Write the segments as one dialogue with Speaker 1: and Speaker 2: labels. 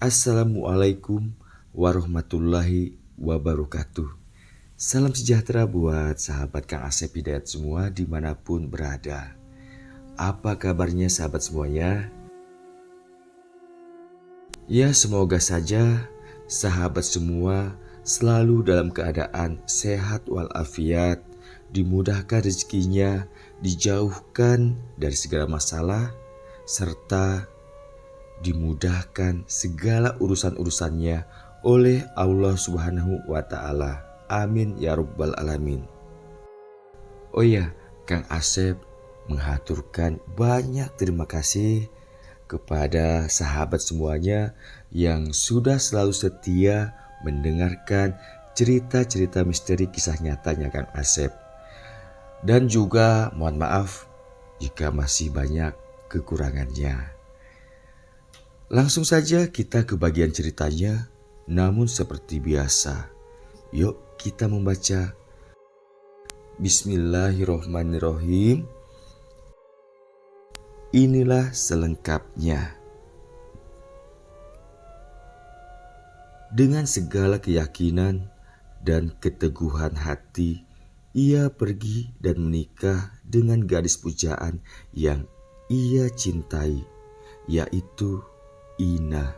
Speaker 1: Assalamualaikum warahmatullahi wabarakatuh. Salam sejahtera buat sahabat Kang Asep Hidayat semua dimanapun berada. Apa kabarnya sahabat semuanya? Ya, semoga saja sahabat semua selalu dalam keadaan sehat walafiat, dimudahkan rezekinya, dijauhkan dari segala masalah, serta dimudahkan segala urusan-urusannya oleh Allah Subhanahu wa Ta'ala. Amin ya Rabbal Alamin. Oh ya, Kang Asep menghaturkan banyak terima kasih kepada sahabat semuanya yang sudah selalu setia mendengarkan cerita-cerita misteri kisah nyatanya Kang Asep. Dan juga mohon maaf jika masih banyak kekurangannya. Langsung saja kita ke bagian ceritanya, namun seperti biasa, yuk kita membaca. Bismillahirrohmanirrohim. Inilah selengkapnya. Dengan segala keyakinan dan keteguhan hati, ia pergi dan menikah dengan gadis pujaan yang ia cintai, yaitu Ina,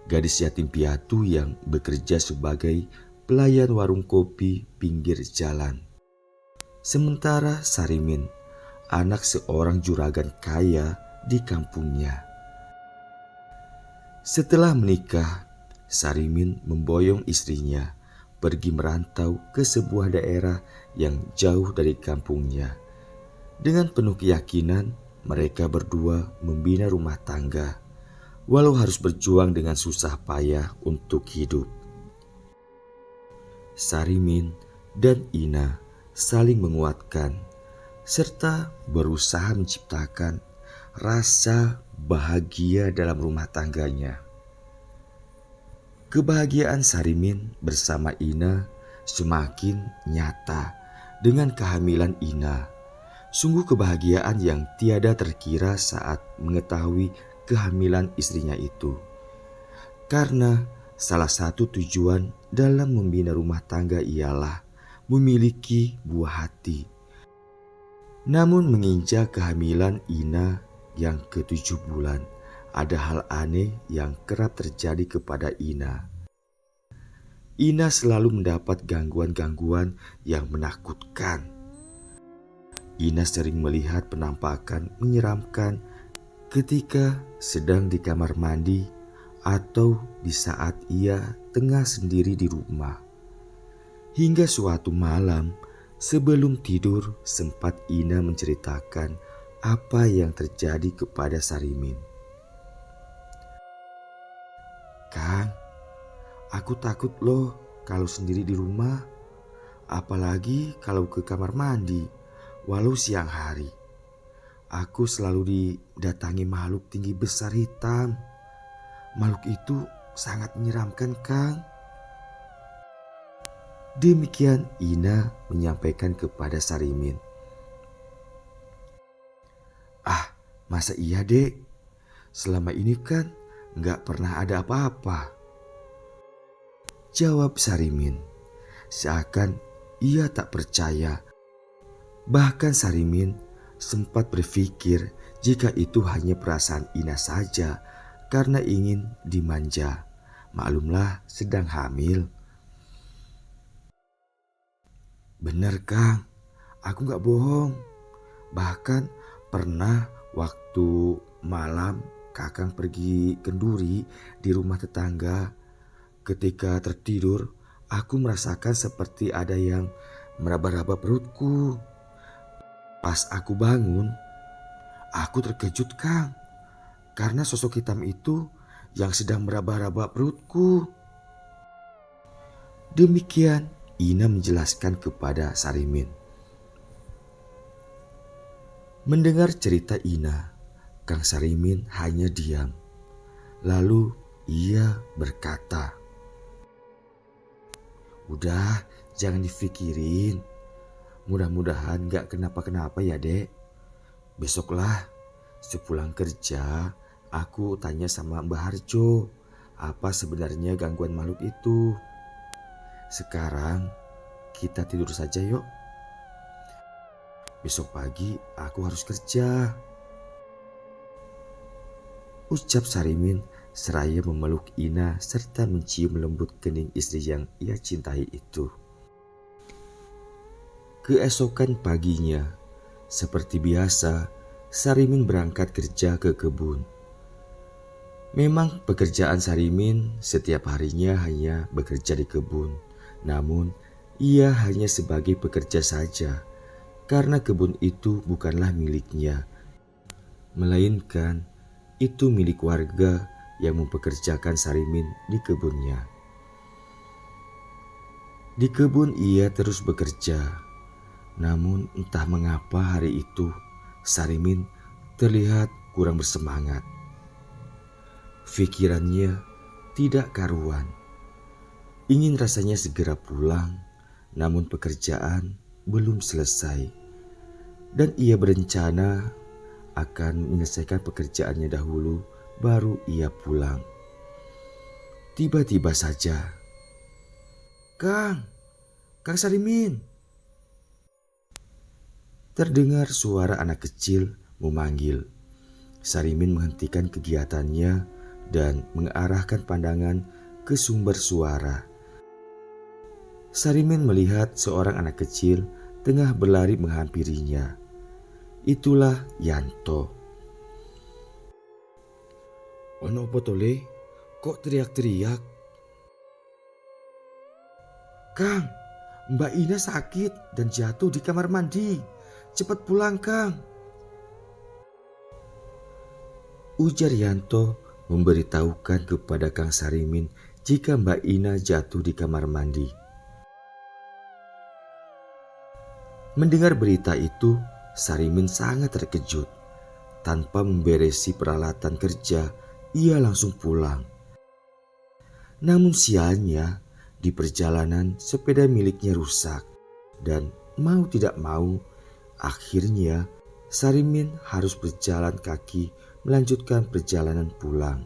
Speaker 1: gadis yatim piatu yang bekerja sebagai pelayan warung kopi pinggir jalan. Sementara Sarimin, anak seorang juragan kaya di kampungnya. Setelah menikah, Sarimin memboyong istrinya pergi merantau ke sebuah daerah yang jauh dari kampungnya. Dengan penuh keyakinan, mereka berdua membina rumah tangga, walau harus berjuang dengan susah payah untuk hidup. Sarimin dan Ina saling menguatkan serta berusaha menciptakan rasa bahagia dalam rumah tangganya. Kebahagiaan Sarimin bersama Ina semakin nyata dengan kehamilan Ina. Sungguh kebahagiaan yang tiada terkira saat mengetahui kehamilan istrinya itu. Karena salah satu tujuan dalam membina rumah tangga ialah memiliki buah hati. Namun menginjak kehamilan Ina yang ke-7 bulan, ada hal aneh yang kerap terjadi kepada Ina. Ina selalu mendapat gangguan-gangguan yang menakutkan. Ina sering melihat penampakan menyeramkan ketika sedang di kamar mandi atau di saat ia tengah sendiri di rumah. Hingga suatu malam sebelum tidur sempat Ina menceritakan apa yang terjadi kepada Sarimin. "Kang, aku takut loh kalau sendiri di rumah, apalagi kalau ke kamar mandi walau siang hari. Aku selalu didatangi makhluk tinggi besar hitam. Makhluk itu sangat menyeramkan, Kang." Demikian Ina menyampaikan kepada Sarimin. "Ah, masa iya, Dek? Selama ini kan gak pernah ada apa-apa," jawab Sarimin. Seakan ia tak percaya. Bahkan Sarimin sempat berpikir jika itu hanya perasaan Ina saja karena ingin dimanja. Maklumlah sedang hamil. "Bener, Kang, aku gak bohong. Bahkan pernah waktu malam Kakang pergi kenduri di rumah tetangga. Ketika tertidur, aku merasakan seperti ada yang meraba-raba perutku. Pas aku bangun, aku terkejut, Kang, karena sosok hitam itu yang sedang meraba-raba perutku." Demikian Ina menjelaskan kepada Sarimin. Mendengar cerita Ina, Kang Sarimin hanya diam. Lalu ia berkata, "Udah, jangan dipikirin. Mudah-mudahan gak kenapa-kenapa ya, Dek. Besoklah sepulang kerja aku tanya sama Mbah Harjo apa sebenarnya gangguan makhluk itu. Sekarang kita tidur saja yuk. Besok pagi aku harus kerja, ucap Sarimin seraya memeluk Ina serta mencium lembut kening istri yang ia cintai itu. Keesokan paginya, seperti biasa, Sarimin berangkat kerja ke kebun. Memang pekerjaan Sarimin setiap harinya hanya bekerja di kebun. Namun, ia hanya sebagai pekerja saja, karena kebun itu bukanlah miliknya, melainkan itu milik warga yang mempekerjakan Sarimin di kebunnya. Di kebun ia terus bekerja, namun entah mengapa hari itu Sarimin terlihat kurang bersemangat. Pikirannya tidak karuan. Ingin rasanya segera pulang, namun pekerjaan belum selesai. Dan ia berencana akan menyelesaikan pekerjaannya dahulu, baru ia pulang. Tiba-tiba saja, Kang Sarimin!" Terdengar suara anak kecil memanggil. Sarimin menghentikan kegiatannya dan mengarahkan pandangan ke sumber suara. Sarimin melihat seorang anak kecil tengah berlari menghampirinya. Itulah Yanto. "Ono apa tole? Kok teriak-teriak?" "Kang, Mbak Ina sakit dan jatuh di kamar mandi. Cepat pulang, Kang," ujar Yanto memberitahukan kepada Kang Sarimin jika Mbak Ina jatuh di kamar mandi. Mendengar berita itu, Sarimin sangat terkejut. Tanpa memberesi peralatan kerja, ia langsung pulang. Namun sialnya, di perjalanan sepeda miliknya rusak. Dan mau tidak mau, akhirnya Sarimin harus berjalan kaki melanjutkan perjalanan pulang.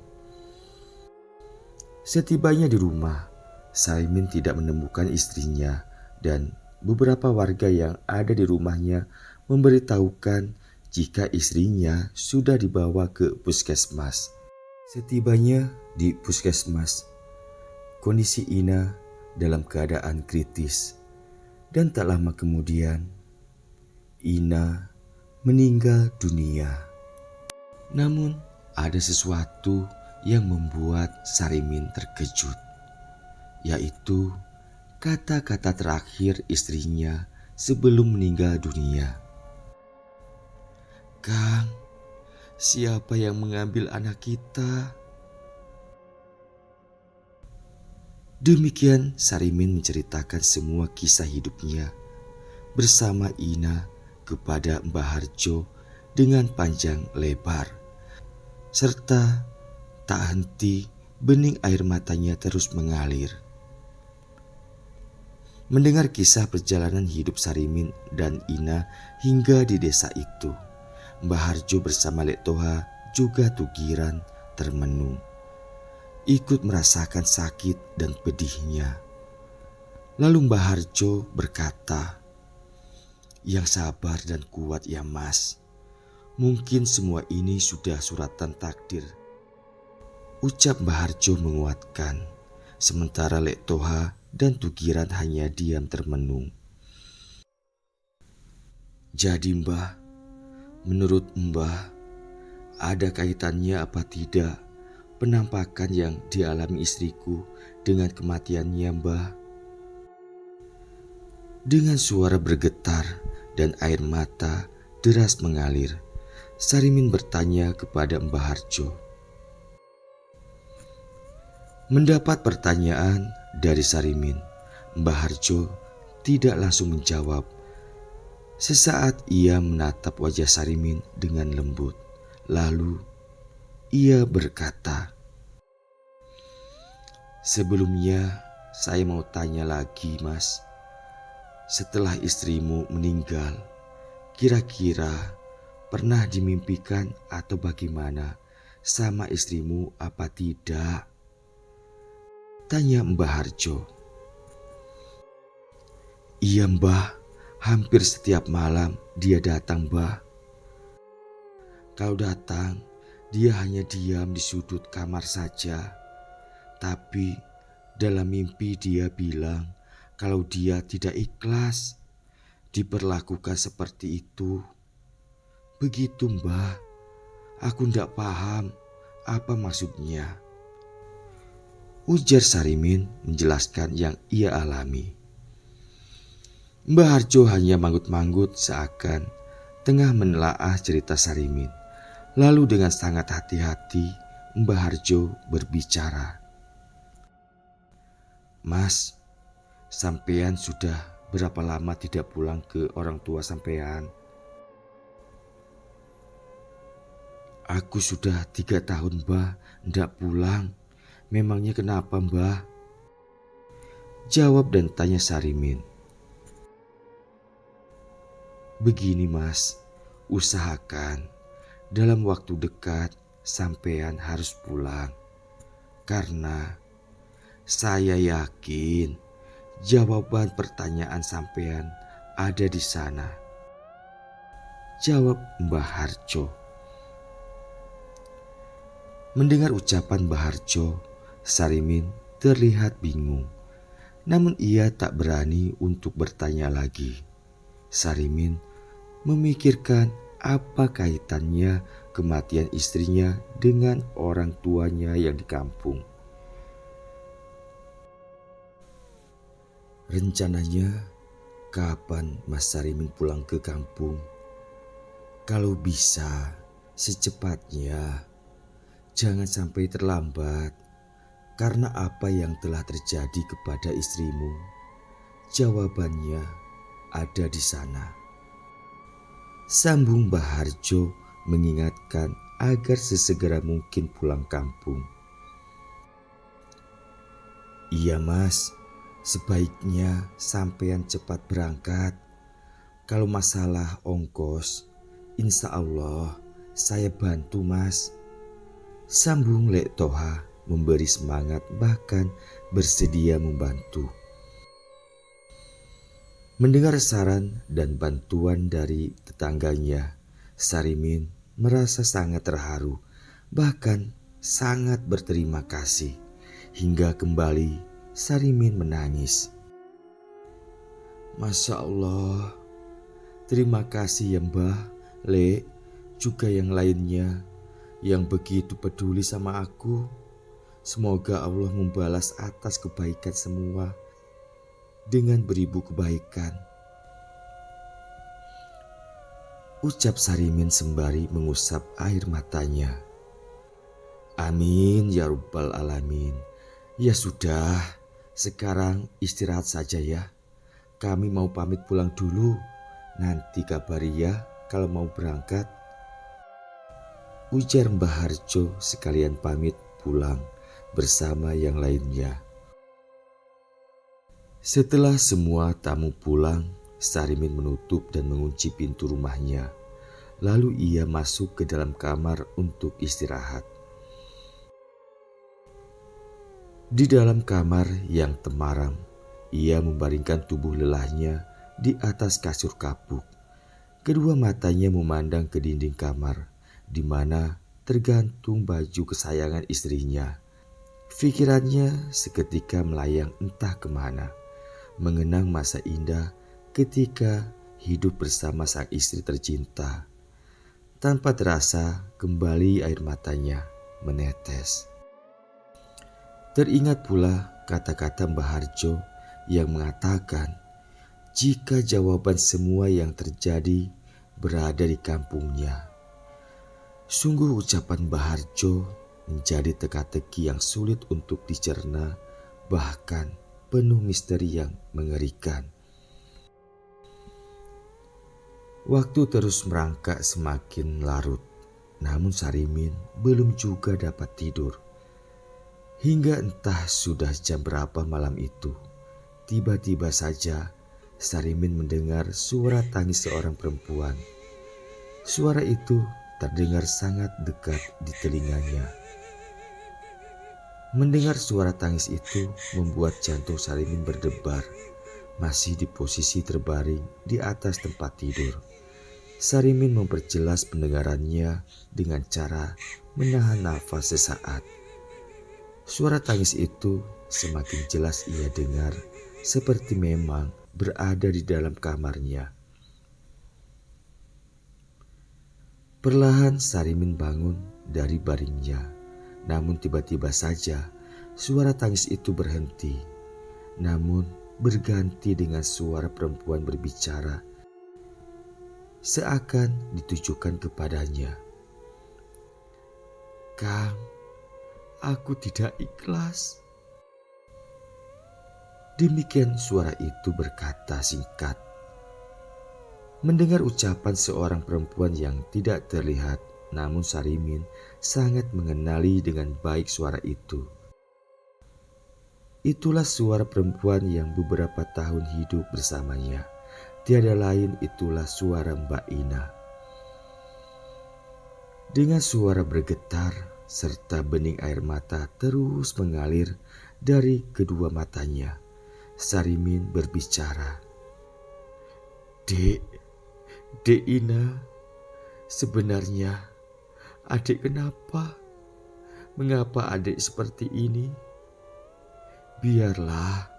Speaker 1: Setibanya di rumah, Sarimin tidak menemukan istrinya dan beberapa warga yang ada di rumahnya memberitahukan jika istrinya sudah dibawa ke puskesmas. Setibanya di puskesmas, kondisi Ina dalam keadaan kritis dan tak lama kemudian Ina meninggal dunia. Namun ada sesuatu yang membuat Sarimin terkejut, yaitu kata-kata terakhir istrinya sebelum meninggal dunia. "Kang, siapa yang mengambil anak kita?" Demikian Sarimin menceritakan semua kisah hidupnya bersama Ina kepada Mbah Harjo dengan panjang lebar, serta tak henti bening air matanya terus mengalir. Mendengar kisah perjalanan hidup Sarimin dan Ina hingga di desa itu, Mbah Harjo bersama Lek Toha juga Tugiran termenung, ikut merasakan sakit dan pedihnya. Lalu Mbah Harjo berkata, "Yang sabar dan kuat ya Mas. Mungkin semua ini sudah suratan takdir," ucap Mbah Harjo menguatkan. Sementara Lek Toha dan Tugiran hanya diam termenung. "Jadi Mbah, menurut Mbah, ada kaitannya apa tidak penampakan yang dialami istriku dengan kematiannya, Mbah?" Dengan suara bergetar dan air mata deras mengalir, Sarimin bertanya kepada Mbah Harjo. Mendapat pertanyaan dari Sarimin, Mbah Harjo tidak langsung menjawab. Sesaat ia menatap wajah Sarimin dengan lembut. Lalu ia berkata, "Sebelumnya saya mau tanya lagi Mas. Setelah istrimu meninggal, kira-kira pernah dimimpikan atau bagaimana sama istrimu apa tidak?" Tanya Mbah Harjo. Iya Mbah, hampir setiap malam dia datang Mbah. Kalau datang, dia hanya diam di sudut kamar saja. Tapi dalam mimpi dia bilang kalau dia tidak ikhlas diperlakukan seperti itu. Begitu Mbah, aku tidak paham apa maksudnya. Ujar Sarimin menjelaskan yang ia alami. Mbah Harjo hanya manggut-manggut seakan tengah menelaah cerita Sarimin. Lalu dengan sangat hati-hati Mbah Harjo berbicara. Mas, sampean sudah berapa lama tidak pulang ke orang tua sampean? Aku sudah 3 tahun Mbah tidak pulang. Memangnya kenapa Mbah? Jawab dan tanya Sarimin. Begini Mas, usahakan dalam waktu dekat sampean harus pulang. Karena saya yakin jawaban pertanyaan sampean ada di sana. Jawab Mbah Harjo. Mendengar ucapan Mbah Harjo, Sarimin terlihat bingung. Namun ia tak berani untuk bertanya lagi. Sarimin memikirkan apa kaitannya kematian istrinya dengan orang tuanya yang di kampung. Rencananya kapan Mas Sarimin pulang ke kampung? Kalau bisa secepatnya, jangan sampai terlambat karena apa yang telah terjadi kepada istrimu. Jawabannya ada di sana. Sambung Mbah Harjo mengingatkan agar sesegera mungkin pulang kampung. Iya Mas, sebaiknya sampean cepat berangkat. Kalau masalah ongkos, insya Allah saya bantu Mas. Sambung Lek Toha memberi semangat bahkan bersedia membantu. Mendengar saran dan bantuan dari tetangganya, Sarimin merasa sangat terharu, bahkan sangat berterima kasih. Hingga kembali Sarimin menangis. Masya Allah, terima kasih ya Mbah, Lek, juga yang lainnya yang begitu peduli sama aku. Semoga Allah membalas atas kebaikan semua dengan beribu kebaikan. Ucap Sarimin sembari mengusap air matanya. Amin ya Rabbal Alamin. Ya sudah, sekarang istirahat saja ya. Kami mau pamit pulang dulu. Nanti kabari ya kalau mau berangkat. Ujar Mbah Harjo sekalian pamit pulang bersama yang lainnya. Setelah semua tamu pulang, Sarimin menutup dan mengunci pintu rumahnya. Lalu ia masuk ke dalam kamar untuk istirahat. Di dalam kamar yang temaram, ia membaringkan tubuh lelahnya di atas kasur kapuk. Kedua matanya memandang ke dinding kamar, di mana tergantung baju kesayangan istrinya. Pikirannya seketika melayang entah kemana, mengenang masa indah ketika hidup bersama sang istri tercinta. Tanpa terasa kembali air matanya menetes. Teringat pula kata-kata Mbah Harjo yang mengatakan jika jawaban semua yang terjadi berada di kampungnya. Sungguh ucapan Mbah Harjo menjadi teka-teki yang sulit untuk dicerna, bahkan penuh misteri yang mengerikan. Waktu terus merangkak semakin larut, namun Sarimin belum juga dapat tidur. Hingga entah sudah jam berapa malam itu, tiba-tiba saja Sarimin mendengar suara tangis seorang perempuan. Suara itu terdengar sangat dekat di telinganya. Mendengar suara tangis itu membuat jantung Sarimin berdebar. Masih di posisi terbaring di atas tempat tidur, Sarimin memperjelas pendengarannya dengan cara menahan nafas sesaat. Suara tangis itu semakin jelas ia dengar, seperti memang berada di dalam kamarnya. Perlahan Sarimin bangun dari baringnya, namun tiba-tiba saja suara tangis itu berhenti, namun berganti dengan suara perempuan berbicara, seakan ditujukan kepadanya. "Kang, aku tidak ikhlas." Demikian suara itu berkata singkat. Mendengar ucapan seorang perempuan yang tidak terlihat, namun Sarimin sangat mengenali dengan baik suara itu. Itulah suara perempuan yang beberapa tahun hidup bersamanya. Tiada lain, itulah suara Mbak Ina. Dengan suara bergetar serta bening air mata terus mengalir dari kedua matanya, Sarimin berbicara. Dek Ina, sebenarnya adik kenapa? Mengapa adik seperti ini? Biarlah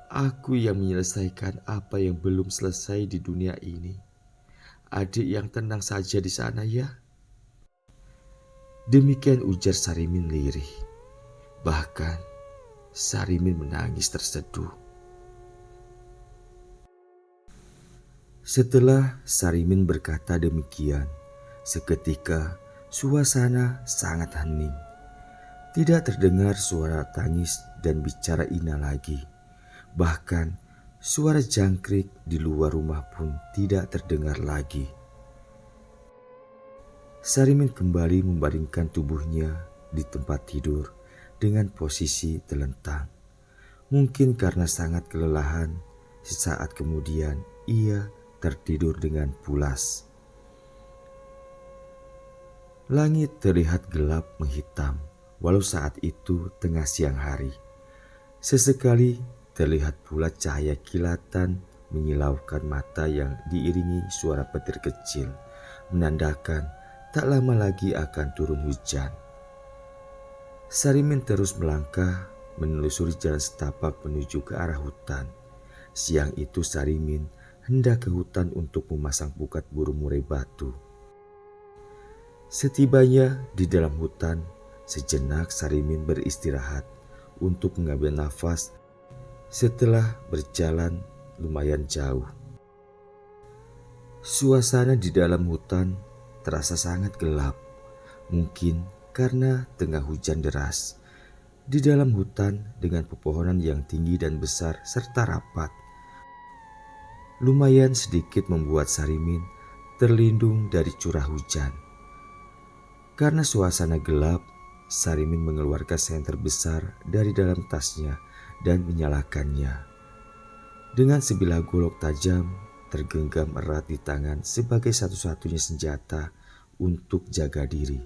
Speaker 1: aku yang menyelesaikan apa yang belum selesai di dunia ini. Adik yang tenang saja di sana ya." Demikian ujar Sarimin lirih. Bahkan Sarimin menangis terseduh. Setelah Sarimin berkata demikian, seketika suasana sangat hening. Tidak terdengar suara tangis dan bicara Ina lagi. Bahkan suara jangkrik di luar rumah pun tidak terdengar lagi. Sarimin kembali membaringkan tubuhnya di tempat tidur dengan posisi telentang. Mungkin karena sangat kelelahan, sesaat kemudian ia tertidur dengan pulas. Langit terlihat gelap menghitam, walau saat itu tengah siang hari. Sesekali terlihat pula cahaya kilatan menyilaukan mata yang diiringi suara petir kecil, menandakan tak lama lagi akan turun hujan. Sarimin terus melangkah menelusuri jalan setapak menuju ke arah hutan. Siang itu Sarimin hendak ke hutan untuk memasang pukat burung murai batu. Setibanya di dalam hutan, sejenak Sarimin beristirahat untuk mengambil nafas setelah berjalan lumayan jauh. Suasana di dalam hutan terasa sangat gelap, mungkin karena tengah hujan deras. Di dalam hutan dengan pepohonan yang tinggi dan besar serta rapat, lumayan sedikit membuat Sarimin terlindung dari curah hujan. Karena suasana gelap, Sarimin mengeluarkan senter besar dari dalam tasnya dan menyalakannya. Dengan sebilah golok tajam tergenggam erat di tangan sebagai satu-satunya senjata untuk jaga diri,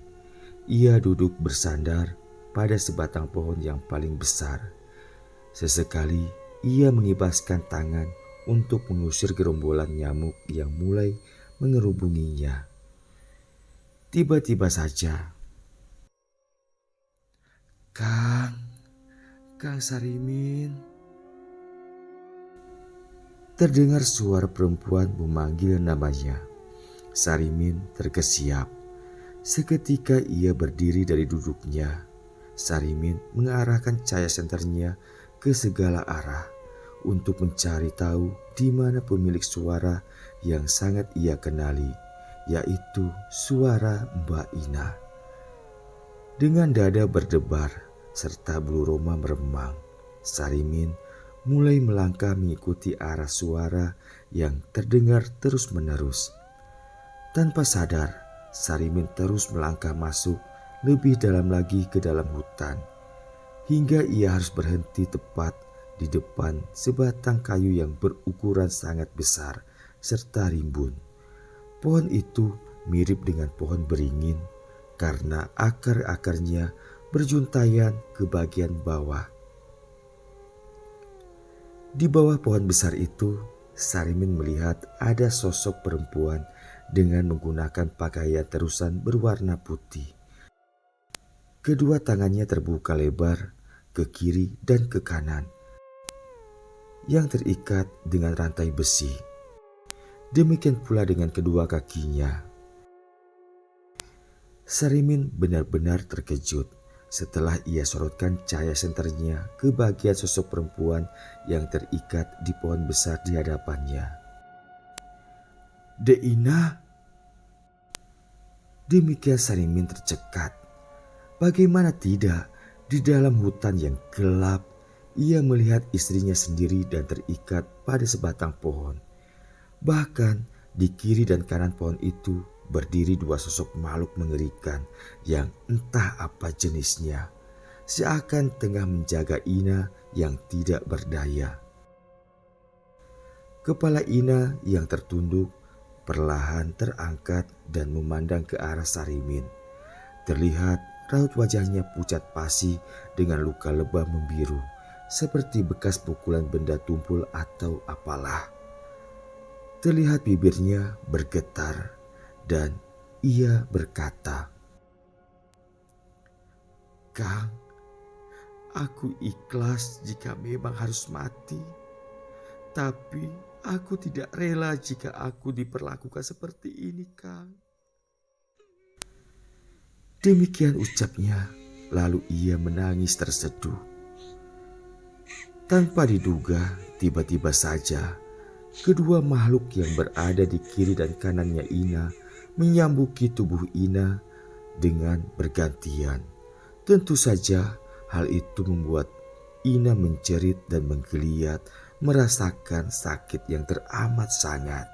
Speaker 1: ia duduk bersandar pada sebatang pohon yang paling besar. Sesekali ia mengibaskan tangan untuk mengusir gerombolan nyamuk yang mulai mengerubunginya. Tiba-tiba saja, Kang Sarimin." Terdengar suara perempuan memanggil namanya. Sarimin terkesiap. Seketika ia berdiri dari duduknya. Sarimin mengarahkan cahaya senternya ke segala arah untuk mencari tahu di mana pemilik suara yang sangat ia kenali, yaitu suara Mbak Ina. Dengan dada berdebar serta bulu roma meremang, Sarimin mulai melangkah mengikuti arah suara yang terdengar terus-menerus. Tanpa sadar, Sarimin terus melangkah masuk lebih dalam lagi ke dalam hutan, hingga ia harus berhenti tepat di depan sebatang kayu yang berukuran sangat besar serta rimbun. Pohon itu mirip dengan pohon beringin karena akar-akarnya berjuntaian ke bagian bawah. Di bawah pohon besar itu, Sarimin melihat ada sosok perempuan dengan menggunakan pakaian terusan berwarna putih. Kedua tangannya terbuka lebar ke kiri dan ke kanan yang terikat dengan rantai besi. Demikian pula dengan kedua kakinya. Sarimin benar-benar terkejut setelah ia sorotkan cahaya senternya ke bagian sosok perempuan yang terikat di pohon besar di hadapannya. "Deina!" Demikian Sarimin tercekat. Bagaimana tidak, di dalam hutan yang gelap, ia melihat istrinya sendiri dan terikat pada sebatang pohon. Bahkan di kiri dan kanan pohon itu berdiri dua sosok makhluk mengerikan yang entah apa jenisnya, seakan tengah menjaga Ina yang tidak berdaya. Kepala Ina yang tertunduk perlahan terangkat dan memandang ke arah Sarimin. Terlihat raut wajahnya pucat pasi dengan luka lebam membiru, seperti bekas pukulan benda tumpul atau apalah. Terlihat bibirnya bergetar dan ia berkata, "Kang, aku ikhlas jika memang harus mati. Tapi aku tidak rela jika aku diperlakukan seperti ini, Kang." Demikian ucapnya, lalu ia menangis terseduh. Tanpa diduga, tiba-tiba saja kedua makhluk yang berada di kiri dan kanannya Ina menyambuki tubuh Ina dengan bergantian. Tentu saja hal itu membuat Ina menjerit dan menggeliat, merasakan sakit yang teramat sangat.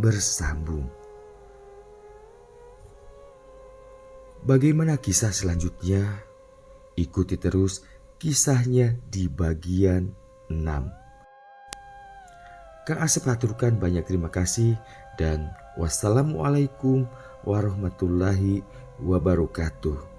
Speaker 1: Bersambung. Bagaimana kisah selanjutnya? Ikuti terus kisahnya di bagian 6. Kang Asep aturkan banyak terima kasih dan wassalamualaikum warahmatullahi wabarakatuh.